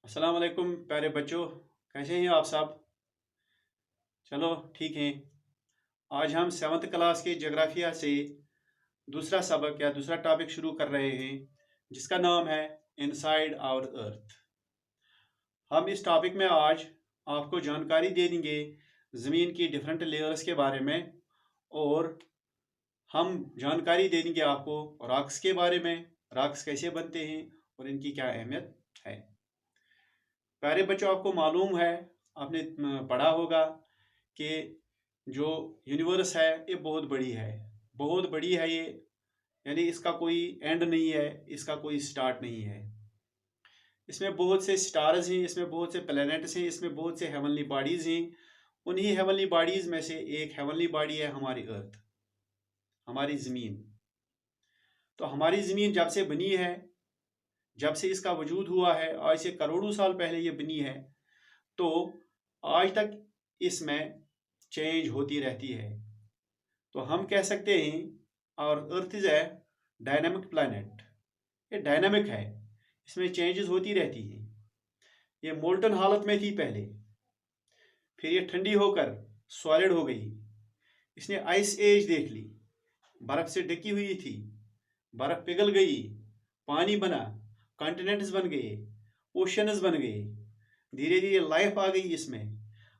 अस्सलाम वालेकुम प्यारे बच्चों। कैसे हैं आप सब? चलो ठीक है। आज हम सेवन्थ क्लास के जोग्राफिया से दूसरा सबक या दूसरा टॉपिक शुरू कर रहे हैं, जिसका नाम है इनसाइड आवर अर्थ। हम इस टॉपिक में आज आपको जानकारी दे देंगे ज़मीन की डिफरेंट लेयर्स के बारे में, और हम जानकारी दे देंगे आपको रॉक्स के बारे में, रॉक्स कैसे बनते हैं और इनकी क्या अहमियत है। प्यारे बच्चों, आपको मालूम है, आपने पढ़ा होगा कि जो यूनिवर्स है ये बहुत बड़ी है, बहुत बड़ी है ये। यानी इसका कोई एंड नहीं है, इसका कोई स्टार्ट नहीं है। इसमें बहुत से स्टार्स हैं, इसमें बहुत से प्लैनेट्स हैं, इसमें बहुत से हेवनली बॉडीज हैं। उन्हीं हेवनली बॉडीज में से एक हेवनली बॉडी है हमारी अर्थ, हमारी ज़मीन। तो हमारी ज़मीन जब से बनी है, जब से इसका वजूद हुआ है, आज से करोड़ों साल पहले ये बनी है, तो आज तक इसमें चेंज होती रहती है। तो हम कह सकते हैं और earth is a dynamic planet. ये डायनामिक है, इसमें चेंजेस होती रहती हैं। ये मोल्टन हालत में थी पहले, फिर ये ठंडी होकर सॉलिड हो गई। इसने आइस एज देख ली, बर्फ से ढकी हुई थी, बर्फ पिघल गई, पानी बना, कॉन्टिनेंट्स बन गए, ओशंस बन गए। धीरे धीरे लाइफ आ गई इसमें।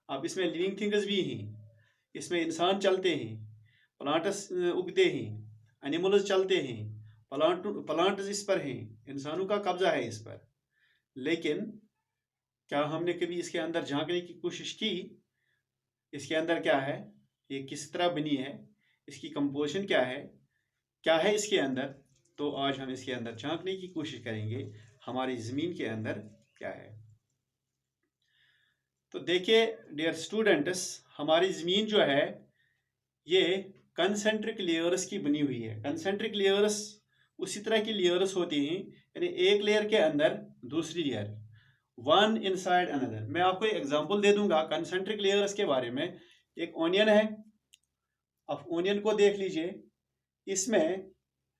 अब इसमें लिविंग थिंग्स भी हैं, इसमें इंसान चलते हैं, प्लांट्स उगते हैं, एनिमल्स चलते हैं, प्लांट्स इस पर हैं, इंसानों का कब्जा है इस पर। लेकिन क्या हमने कभी इसके अंदर झांकने की कोशिश की? इसके अंदर क्या है, ये किस तरह बनी है, इसकी कंपोजिशन क्या है इसके अंदर? तो आज हम इसके अंदर झांकने की कोशिश करेंगे, हमारी ज़मीन के अंदर क्या है। तो देखिए डियर स्टूडेंट्स, हमारी ज़मीन जो है ये कंसेंट्रिक लेयर्स की बनी हुई है। कंसेंट्रिक लेयर्स उसी तरह की लेयर्स होती हैं, यानी एक लेयर के अंदर दूसरी लेयर, वन इनसाइड अनदर। मैं आपको एक एग्जांपल दे दूंगा कंसेंट्रिक लेयर्स के बारे में। एक ओनियन है, अब ओनियन को देख लीजिए। इसमें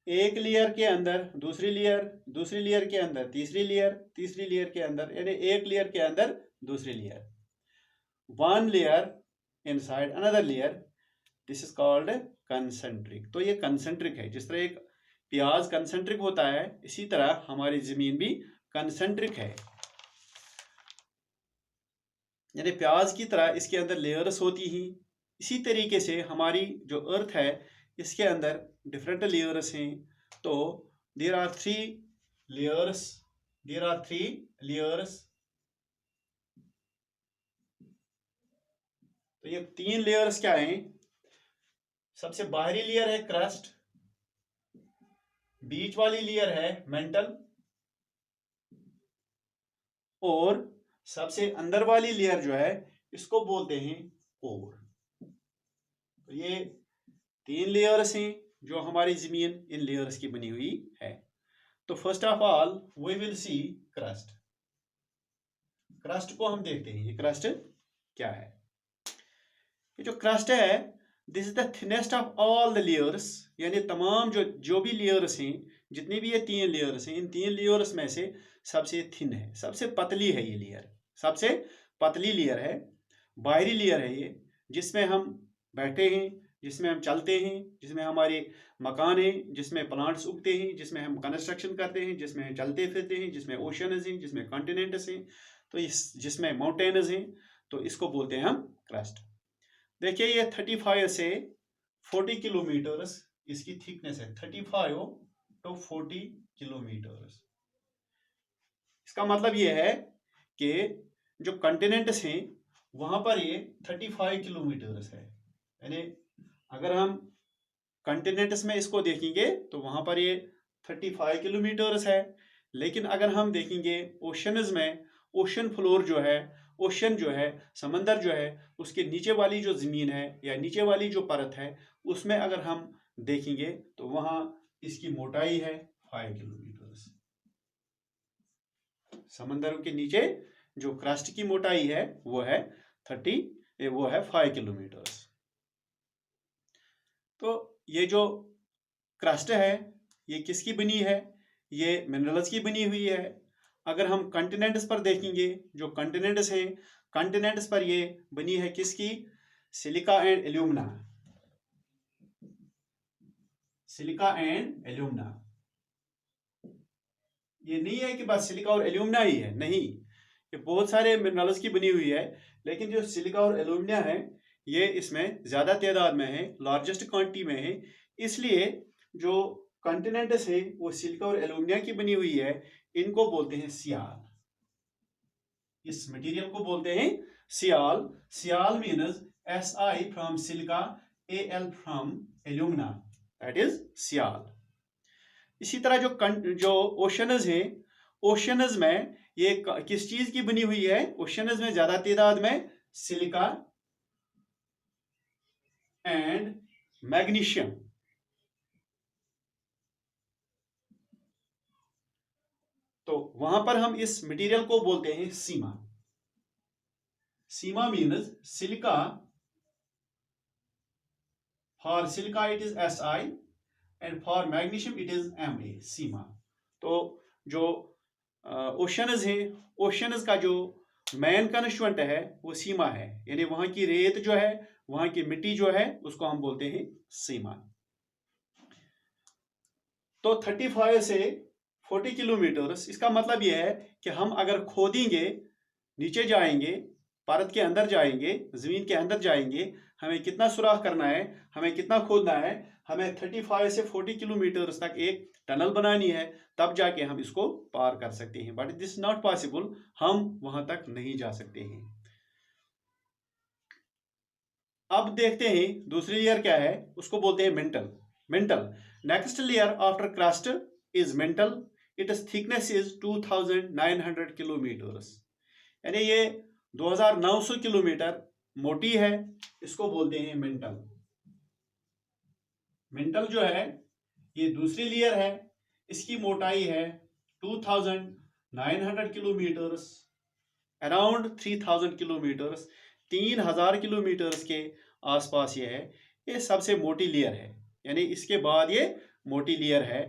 एक लेयर के अंदर दूसरी लेयर, दूसरी लेयर के अंदर तीसरी लेयर, तीसरी लेयर के अंदर, यानी एक लेयर के अंदर दूसरी layer, one layer inside another layer. This is called concentric. तो ये कंसेंट्रिक है। जिस तरह एक प्याज कंसेंट्रिक होता है, इसी तरह हमारी जमीन भी कंसेंट्रिक है, यानी प्याज की तरह इसके अंदर लेयर्स होती ही। इसी तरीके से हमारी जो अर्थ है, इसके अंदर डिफरेंट लेयर्स हैं। तो there are three layers, there are three layers. तो ये तीन लेयर्स क्या हैं? सबसे बाहरी लेयर है क्रस्ट, बीच वाली लेयर है मेंटल, और सबसे अंदर वाली लेयर जो है इसको बोलते हैं कोर। तो ये तीन लेयर्स हैं जो हमारी जमीन इन लेयर्स की बनी हुई है। तो first of all we will see crust. Crust को हम देखते हैं, ये क्रस्ट क्या है। ये जो क्रस्ट है, this is the thinnest of all the layers, यानी तमाम जो भी लेयर्स हैं, जितनी भी ये तीन लेयर्स हैं, इन तीन लेयर्स में से सबसे थिन है, सबसे पतली है ये लेयर, सबसे पतली लेयर है। बाहरी लेयर है ये, जिसमें हम बैठे हैं, जिसमें हम चलते हैं, जिसमें हमारे मकान हैं, जिसमें प्लांट्स उगते हैं, जिसमें हम कंस्ट्रक्शन करते हैं, जिसमें हम चलते फिरते हैं, जिसमें ओशंस हैं, जिसमें कॉन्टिनेंट्स हैं, तो इस जिसमें माउंटेन्स हैं, तो इसको बोलते हैं हम क्रस्ट। देखिए ये 35 से 40 किलोमीटर्स इसकी थिकनेस है, 35 टू 40 किलोमीटर्स। इसका मतलब ये है कि जो कॉन्टिनेंट्स हैं वहां पर ये 35 किलोमीटर्स है। यानी अगर हम कॉन्टिनेंट्स में इसको देखेंगे तो वहां पर ये 35 किलोमीटर्स है। लेकिन अगर हम देखेंगे ओशंस में, ओशन फ्लोर जो है, ओशन जो है, समंदर जो है, उसके नीचे वाली जो जमीन है या नीचे वाली जो परत है, उसमें अगर हम देखेंगे तो वहां इसकी मोटाई है 5 किलोमीटर्स। समंदर के नीचे जो क्रस्ट की मोटाई है वो है 5 किलोमीटर्स। तो ये जो क्रस्ट है ये किसकी बनी है? ये मिनरल्स की बनी हुई है। अगर हम कॉन्टिनेंट्स पर देखेंगे, जो कॉन्टिनेंट्स हैं, कॉन्टिनेंट्स पर ये बनी है किसकी? Silica and alumina. Silica and alumina. ये नहीं है कि बस सिलिका और एल्यूमिना ही है, नहीं, ये बहुत सारे मिनरल्स की बनी हुई है, लेकिन जो सिलिका और एल्यूमिना है ये इसमें ज्यादा तादाद में है, लार्जेस्ट क्वांटिटी में है, इसलिए जो कॉन्टिनेंट्स है वो सिलिका और एल्यूमिना की बनी हुई है, इनको बोलते हैं सियाल। इस मटेरियल को बोलते हैं sial. Sial means Si from silica, Al from alumina, that is sial. इसी तरह जो ओशनज हैं, ओशनज में ये किस चीज की बनी हुई है? ओशनज में ज्यादा तादाद में सिलिका एंड मैग्नीशियम। तो वहां पर हम इस मटेरियल को बोलते हैं sima. Sima means silica, for silica it is Si and for magnesium it is Ma, sima. तो जो ओशनज है, ओशनज का जो मेन कंस्टिट्यूएंट है वो सीमा है, यानी वहां की रेत जो है, वहां की मिट्टी जो है, उसको हम बोलते हैं सीमा। तो 35 से 40 किलोमीटर, इसका मतलब यह है कि हम अगर खोदेंगे, नीचे जाएंगे, भारत के अंदर जाएंगे, जमीन के अंदर जाएंगे, हमें कितना सुराख करना है, हमें कितना खोदना है, हमें 35 से 40 किलोमीटर तक एक टनल बनानी है, तब जाके हम इसको पार कर सकते हैं। बट दिस नॉट पॉसिबल, हम वहां तक नहीं जा सकते हैं। अब देखते हैं दूसरी लेयर क्या है, उसको बोलते हैं mental. Mental next layer after crust is mental, it's thickness is 2900 kilometres, यानी ये 2900 किलोमीटर मोटी है, इसको बोलते हैं मेंटल। मेंटल जो है ये दूसरी लेयर है, इसकी मोटाई है 2900 किलोमीटर्स, अराउंड 3000 किलोमीटर्स, 3000 किलोमीटर्स के आसपास ये है, ये सबसे मोटी लेयर है, यानी इसके बाद ये मोटी लेयर है।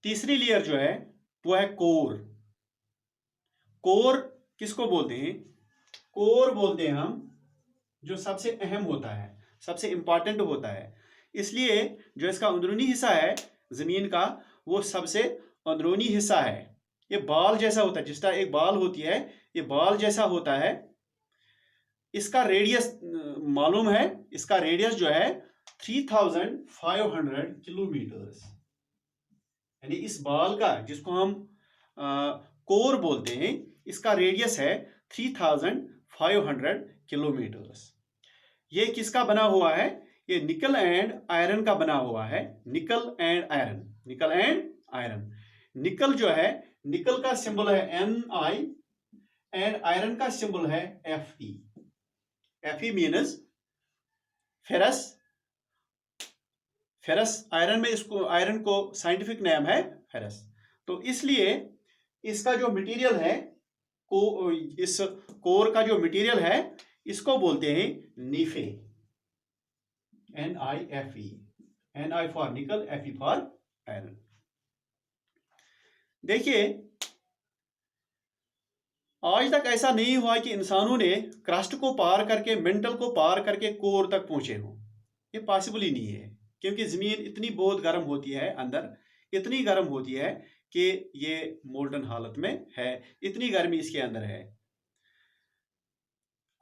तीसरी लेयर जो है वो है कोर। कोर किसको बोलते हैं? कोर बोलते हैं हम जो सबसे अहम होता है, सबसे इंपॉर्टेंट होता है, इसलिए जो इसका अंदरूनी हिस्सा है जमीन का, वो सबसे अंदरूनी हिस्सा है। ये बाल जैसा होता है, जिस तरह एक बाल होती है, ये बाल जैसा होता है। इसका रेडियस मालूम है, इसका रेडियस जो है 3500 किलोमीटर्स, यानी इस बाल का, जिसको हम कोर बोलते हैं, इसका रेडियस है 3500 किलोमीटर्स। ये किसका बना हुआ है? ये निकल एंड आयरन का बना हुआ है। निकल एंड आयरन, निकल एंड आयरन। निकल जो है, निकल का सिंबल है Ni एंड आयरन का सिंबल है Fe। Fe means ferrous. Ferrous iron में, इसको आयरन को साइंटिफिक नेम है फेरस। तो इसलिए इसका जो मटेरियल है, इस कोर का जो मटेरियल है, इसको बोलते हैं नीफे। Nife, Ni फॉर निकल, Fe फॉर आयरन। देखिए, आज तक ऐसा नहीं हुआ कि इंसानों ने क्रस्ट को पार करके, मेंटल को पार करके कोर तक पहुंचे हों। ये पॉसिबल ही नहीं है, क्योंकि जमीन इतनी बहुत गर्म होती है अंदर, इतनी गर्म होती है कि ये मोल्टन हालत में है, इतनी गर्मी इसके अंदर है।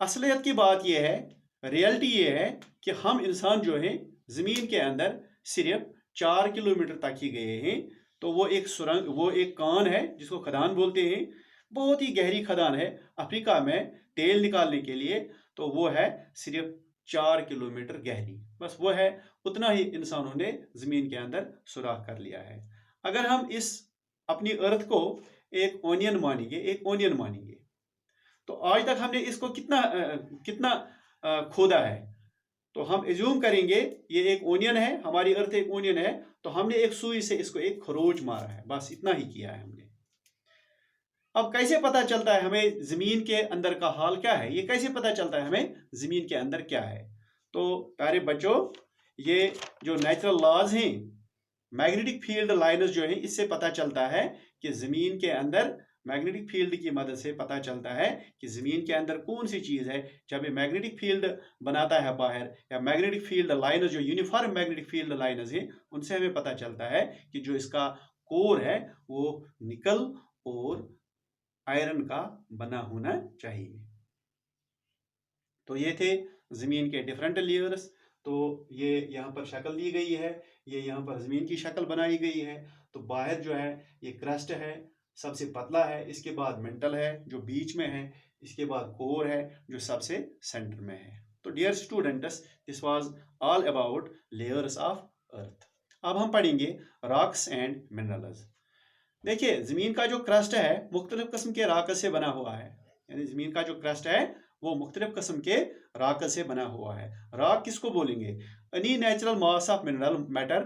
असलियत की बात यह है, रियलिटी ये है कि हम इंसान जो हैं जमीन के अंदर सिर्फ 4 किलोमीटर तक ही गए हैं। तो वो एक सुरंग, वो एक कान है जिसको खदान बोलते हैं, बहुत ही गहरी खदान है अफ्रीका में तेल निकालने के लिए। तो वो है सिर्फ 4 किलोमीटर गहरी, बस वो है, उतना ही इंसानों ने जमीन के अंदर सुराख कर लिया है। अगर हम इस अपनी अर्थ को एक ओनियन मानेंगे, एक ओनियन मानेंगे, तो आज तक हमने इसको कितना खोदा है, तो हम एज्यूम करेंगे ये एक ओनियन है, हमारी अर्थ एक ओनियन है, तो हमने एक सुई से इसको एक खरोच मारा है, बस इतना ही किया है हमने। अब कैसे पता चलता है हमें जमीन के अंदर का हाल क्या है? ये कैसे पता चलता है हमें जमीन के अंदर क्या है? तो प्यारे बच्चों, ये जो नेचुरल लॉज हैं, मैग्नेटिक फील्ड लाइन्स जो है इससे पता चलता है कि जमीन के अंदर, मैग्नेटिक फील्ड की मदद से पता चलता है कि जमीन के अंदर कौन सी चीज है। जब ये मैग्नेटिक फील्ड बनाता है बाहर, या मैग्नेटिक फील्ड लाइन्स जो यूनिफॉर्म मैग्नेटिक फील्ड लाइन्स है, उनसे हमें पता चलता है कि जो इसका कोर है वो निकल और आयरन का बना होना चाहिए। तो ये थे जमीन के डिफरेंट लेयर्स। तो ये यहाँ पर शक्ल दी गई है, ये यहाँ पर जमीन की शक्ल बनाई गई है। तो बाहर जो है ये क्रस्ट है, सबसे पतला है, इसके बाद मेंटल है जो बीच में है, इसके बाद कोर है जो सबसे सेंटर में है। तो dear students, this was all about layers of earth. अब हम पढ़ेंगे रॉक्स एंड मिनरल्स। देखिए, जमीन का जो क्रस्ट है मुख्तलिफ किस्म के रॉक से बना हुआ है, यानी जमीन का जो क्रस्ट है वो मुख्तलिफ किस्म के रॉक से बना हुआ है। रॉक किसको बोलेंगे? Any natural mass of mineral matter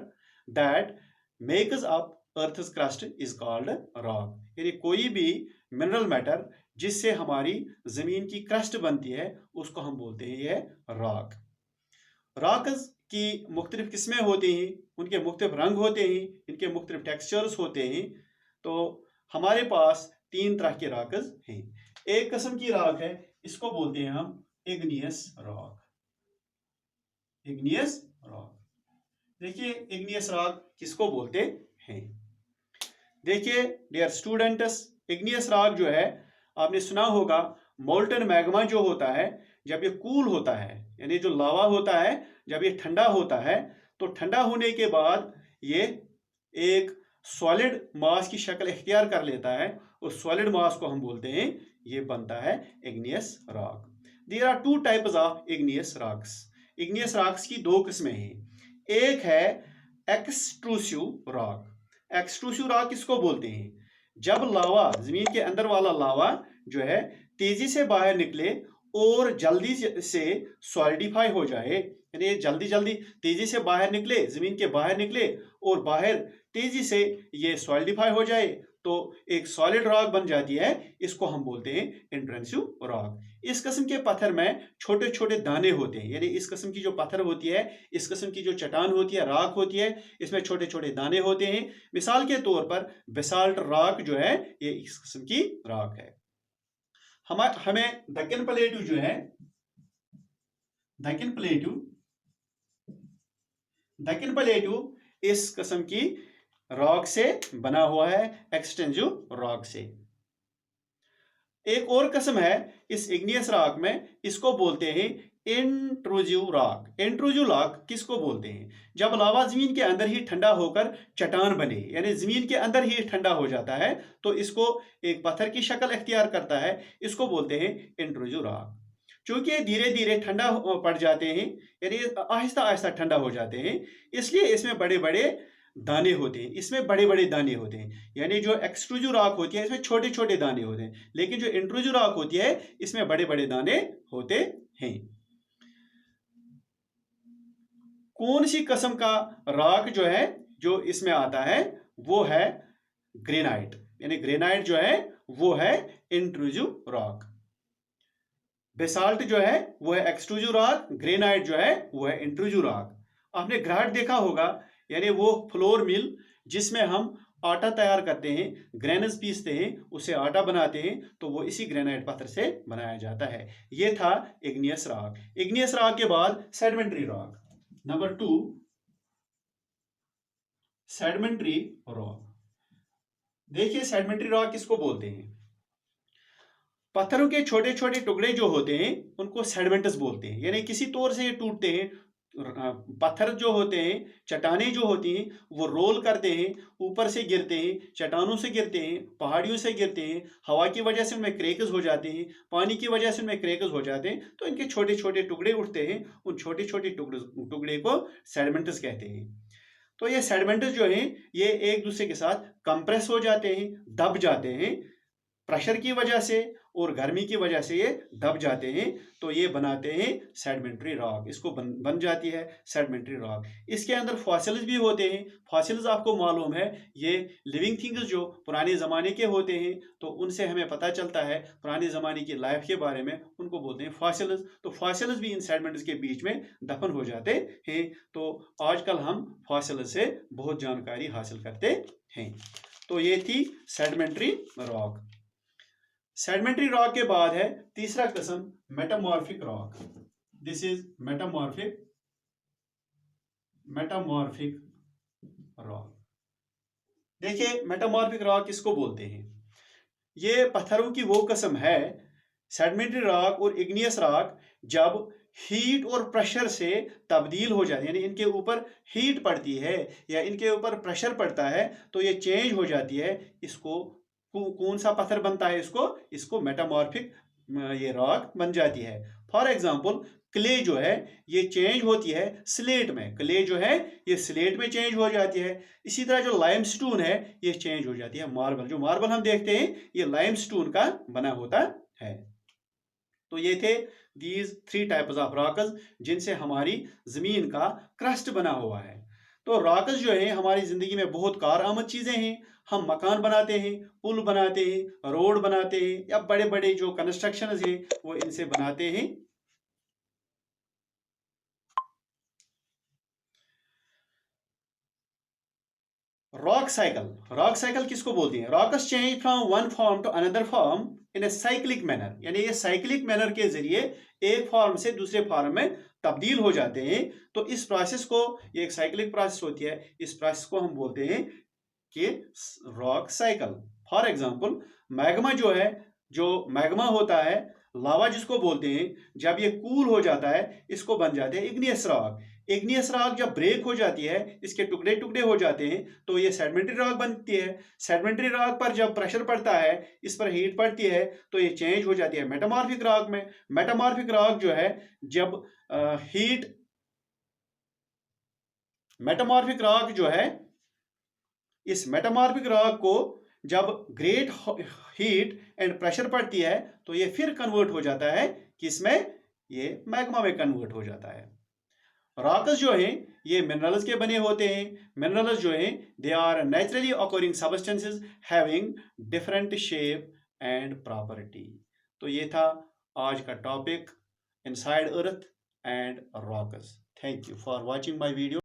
that makes up earth's crust is called rock. यानी कोई भी मिनरल मैटर जिससे हमारी जमीन की क्रस्ट बनती है उसको हम बोलते हैं ये रॉक। रॉक्स की मुख्तलिफ किस्में होती हैं, उनके मुख्तलिफ रंग होते हैं, इनके मुख्तलिफ टेक्सचर्स होते हैं। तो हमारे पास 3 तरह के रॉक्स हैं। एक किस्म की रॉक है, इसको बोलते हैं हम इग्नियस रॉक। इग्नियस रॉक, देखिए इग्नियस रॉक किसको बोलते हैं। देखिए डियर स्टूडेंट्स, इग्नियस रॉक जो है आपने सुना होगा, मोल्टन मैग्मा जो होता है जब ये कूल होता है, यानी जो लावा होता है जब ये ठंडा होता है, तो ठंडा होने के बाद ये एक सॉलिड मास की शक्ल इख्तियार कर लेता है। उस सॉलिड मास को हम बोलते हैं, ये बनता है igneous rock. There are 2 types of igneous rocks. Igneous rocks की 2 किस्में हैं। एक है एक्सट्रूसिव रॉक। एक्सट्रूसिव रॉक किसको बोलते हैं? जब लावा, जमीन के अंदर वाला लावा जो है तेजी से बाहर निकले और जल्दी से सॉलिडिफाई हो जाए, यानी जल्दी जल्दी तेजी से बाहर निकले, जमीन के बाहर निकले और बाहर तेजी से ये सॉलिडिफाई हो जाए, तो एक सॉलिड रॉक बन जाती है। इसको हम बोलते हैं इंट्रेंसिव रॉक। इस किस्म के पत्थर में छोटे छोटे दाने होते हैं, यानी इस किस्म की जो पत्थर होती है, इस किस्म की जो चट्टान होती है, रॉक होती है, इसमें छोटे छोटे दाने होते हैं। मिसाल के तौर पर बेसाल्ट रॉक जो है ये इस किस्म की रॉक है। हमें दक्कन प्लेटू जो है, दक्कन प्लेटू इस किस्म की रॉक से बना हुआ है, एक्सटेंसिव रॉक से। एक और किस्म है इस इग्नियस रॉक में, इसको बोलते हैं इंट्रूजिव रॉक। इंट्रूजिव रॉक किसको बोलते हैं? जब लावा जमीन के अंदर ही ठंडा होकर चट्टान बने, यानी जमीन के अंदर ही ठंडा हो जाता है, तो इसको एक पत्थर की शक्ल इख्तियार करता है, इसको बोलते हैं इंट्रूजिव रॉक। चूंकि धीरे धीरे ठंडा पड़ जाते हैं, यानी आहिस्ता आहिस्ता ठंडा हो जाते हैं, इसलिए इसमें बड़े बड़े दाने होते हैं, इसमें बड़े बड़े दाने होते हैं। यानी जो एक्सट्रूजिव रॉक होती है इसमें छोटे छोटे दाने होते हैं, लेकिन जो इंट्रूजिव रॉक होती है इसमें बड़े बड़े दाने होते हैं। कौन सी किस्म का रॉक जो है जो इसमें आता है वो है ग्रेनाइट। यानी ग्रेनाइट जो है वो है इंट्रूजिव रॉक। बेसाल्ट जो है वो है एक्सट्रूजिव रॉक, ग्रेनाइट जो है वो है इंट्रूजिव रॉक। आपने ग्राइट देखा होगा, यानी वो फ्लोर मिल जिसमें हम आटा तैयार करते हैं, ग्रेन्स पीसते हैं, उसे आटा बनाते हैं, तो वो इसी ग्रेनाइट पत्थर से बनाया जाता है। ये था इग्नियस रॉक। इग्नियस रॉक के बाद sedimentary rock. Number 2, sedimentary rock. देखिए सेडिमेंट्री रॉक किसको बोलते हैं? पत्थरों के छोटे छोटे टुकड़े जो होते हैं उनको सेडिमेंट्स बोलते हैं, यानी किसी तौर से ये टूटते हैं। पत्थर जो होते हैं, चट्टानें जो होती हैं, वो रोल करते हैं, ऊपर से गिरते हैं, चट्टानों से गिरते हैं, पहाड़ियों से गिरते हैं, हवा की वजह से उनमें क्रैक्स हो जाते हैं, पानी की वजह से उनमें क्रैक्स हो जाते हैं, तो इनके छोटे छोटे टुकड़े उठते हैं। उन छोटे छोटे टुकड़े को सेडिमेंट्स कहते हैं। तो ये सेडिमेंट्स जो हैं ये एक दूसरे के साथ कंप्रेस हो जाते हैं, दब जाते हैं, प्रेशर की वजह से और गर्मी की वजह से ये दब जाते हैं, तो ये बनाते हैं सेडिमेंट्री रॉक। इसको बन जाती है सेडिमेंट्री रॉक। इसके अंदर फॉसिल्स भी होते हैं। फॉसिल्स आपको मालूम है, ये लिविंग थिंग्स जो पुराने ज़माने के होते हैं, तो उनसे हमें पता चलता है पुराने ज़माने की लाइफ के बारे में, उनको बोलते हैं फॉसिल्स। तो फॉसिल्स भी इन सेडिमेंट्स के बीच में दफन हो जाते हैं। तो आजकल हम फॉसिल्स से बहुत जानकारी हासिल करते हैं। तो ये थी सेडिमेंट्री रॉक। सेडिमेंट्री रॉक के बाद है तीसरा किस्म metamorphic rock. This is metamorphic rock. देखिए मेटामॉर्फिक रॉक किसको बोलते हैं? ये पत्थरों की वो किस्म है, सेडिमेंट्री रॉक और इग्नियस रॉक, जब हीट और प्रेशर से तब्दील हो जाती है, यानी इनके ऊपर हीट पड़ती है या इनके ऊपर प्रेशर पड़ता है, तो ये चेंज हो जाती है। इसको कौन सा पत्थर बनता है? इसको मेटामॉर्फिक ये रॉक बन जाती है। फॉर एग्जांपल क्ले जो है ये चेंज होती है स्लेट में। क्ले जो है ये स्लेट में चेंज हो जाती है। इसी तरह जो लाइमस्टोन है ये चेंज हो जाती है मार्बल। जो मार्बल हम देखते हैं ये लाइमस्टोन का बना होता है। तो ये थे दीज 3 टाइप्स ऑफ रॉक्स जिनसे हमारी जमीन का क्रस्ट बना हुआ है। तो रॉक्स जो है हमारी जिंदगी में बहुत कारआमद चीजें हैं। हम मकान बनाते हैं, पुल बनाते हैं, रोड बनाते हैं, या बड़े बड़े जो कंस्ट्रक्शन हैं वो इनसे बनाते हैं। रॉक साइकिल किसको बोलते हैं? Rocks change from one form to another form in a cyclic manner, यानी ये साइक्लिक मैनर के जरिए एक फॉर्म से दूसरे फॉर्म में तब्दील हो जाते हैं। तो इस प्रोसेस को, ये एक साइक्लिक प्रोसेस होती है, इस प्रोसेस को हम बोलते हैं कि rock cycle. For example magma जो है, जो मैग्मा होता है, लावा जिसको बोलते हैं, जब ये कूल हो जाता है इसको बन जाते हैं इग्नियस रॉक। इग्नियस रॉक जब ब्रेक हो जाती है, इसके टुकड़े टुकड़े हो जाते हैं, तो ये सेडिमेंट्री रॉक बनती है। सेडिमेंट्री रॉक पर जब प्रेशर पड़ता है, इस पर हीट पड़ती है, तो ये चेंज हो जाती है मेटामॉर्फिक रॉक में। मेटामॉर्फिक रॉक जो है जब हीट मेटामॉर्फिक रॉक जो है, इस मेटामॉर्फिक रॉक को जब ग्रेट हीट एंड प्रेशर पड़ती है, तो ये फिर कन्वर्ट हो जाता है किसमें? ये मैग्मा में कन्वर्ट हो जाता है। रॉक्स जो हैं ये मिनरल्स के बने होते हैं। मिनरल्स जो हैं they are naturally occurring substances having different shape and property. तो ये था आज का topic inside earth and rocks. Thank you for watching my video.